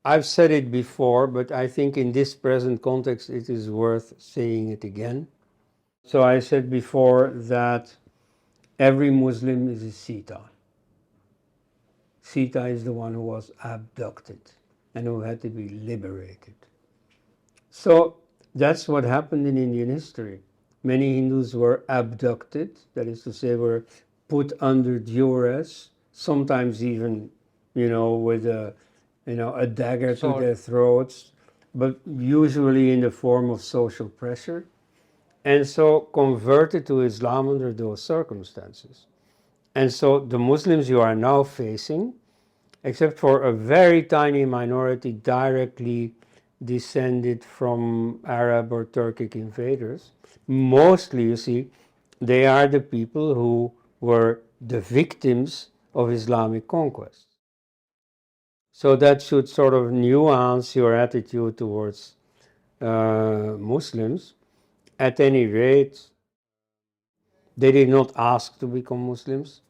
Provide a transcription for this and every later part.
I've said it before, but I think in this present context it is worth saying it again. So I said before that every Muslim is a Sita. Sita is the one who was abducted and who had to be liberated. So that's what happened in Indian history. Many Hindus were abducted, that is to say, were put under duress, sometimes even, with a dagger to their throats, but usually in the form of social pressure, and so converted to Islam under those circumstances. And so the Muslims you are now facing, except for a very tiny minority directly descended from Arab or Turkic invaders, mostly, you see, they are the people who were the victims of Islamic conquest. So that should sort of nuance your attitude towards Muslims. At any rate, they did not ask to become Muslims.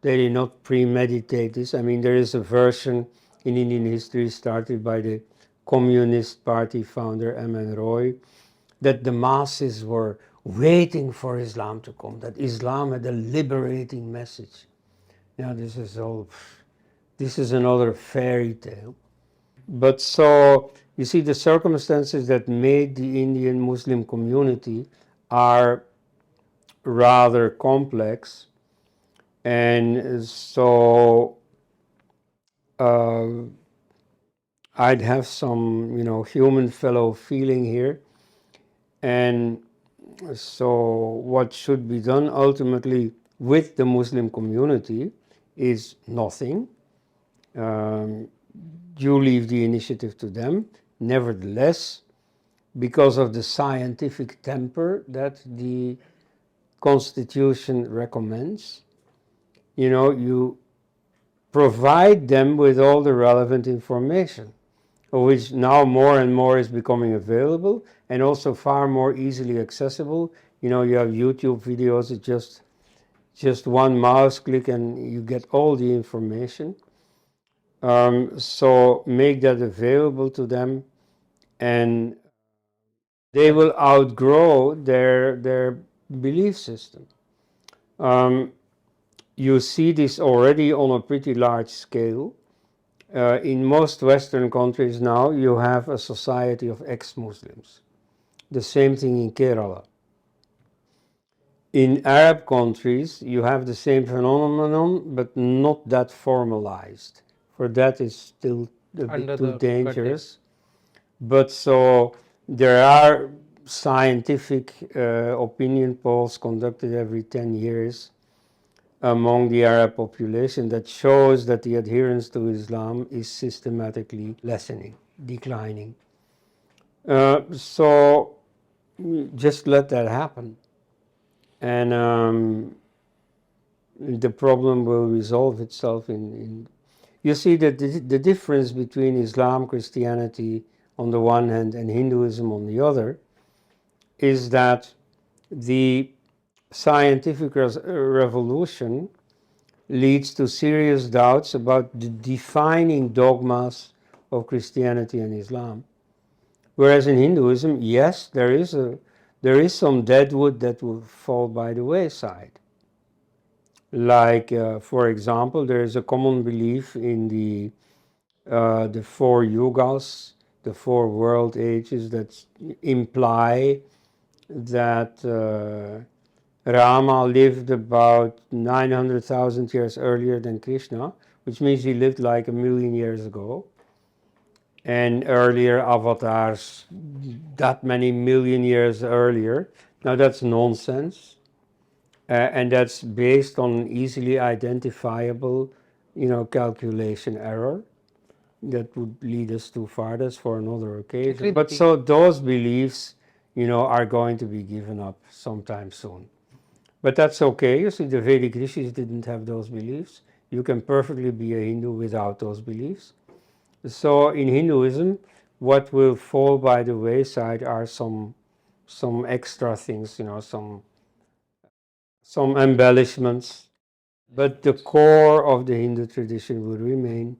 They did not premeditate this. I mean, there is a version in Indian history started by the Communist Party founder M.N. Roy that the masses were waiting for Islam to come, that Islam had a liberating message. Now, this is another fairy tale. But so, you see, the circumstances that made the Indian Muslim community are rather complex. And so I'd have some, human fellow feeling here. And so what should be done ultimately with the Muslim community is nothing. You leave the initiative to them. Nevertheless, because of the scientific temper that the Constitution recommends, you provide them with all the relevant information, of which now more and more is becoming available and also far more easily accessible. You have YouTube videos, it's just one mouse click and you get all the information. So make that available to them, and they will outgrow their belief system. You see this already on a pretty large scale. In most Western countries now, you have a society of ex-Muslims. The same thing in Kerala. In Arab countries, you have the same phenomenon, but not that formalized. For that is still a bit too dangerous. But so there are scientific opinion polls conducted every 10 years among the Arab population that shows that the adherence to Islam is systematically lessening, declining. So just let that happen, and the problem will resolve itself in you see that the difference between Islam, Christianity on the one hand and Hinduism on the other is that the scientific revolution leads to serious doubts about the defining dogmas of Christianity and Islam. Whereas in Hinduism, yes, there is some deadwood that will fall by the wayside. Like, for example, there is a common belief in the four yugas, the four world ages that imply that Rama lived about 900,000 years earlier than Krishna, which means he lived like 1,000,000 years ago. And earlier avatars that many million years earlier. Now that's nonsense. And that's based on easily identifiable, calculation error that would lead us too far. That's for another occasion. But so those beliefs, are going to be given up sometime soon. But that's okay. You see, the Vedic rishis didn't have those beliefs. You can perfectly be a Hindu without those beliefs. So in Hinduism, what will fall by the wayside are some extra things, some embellishments. But the core of the Hindu tradition will remain.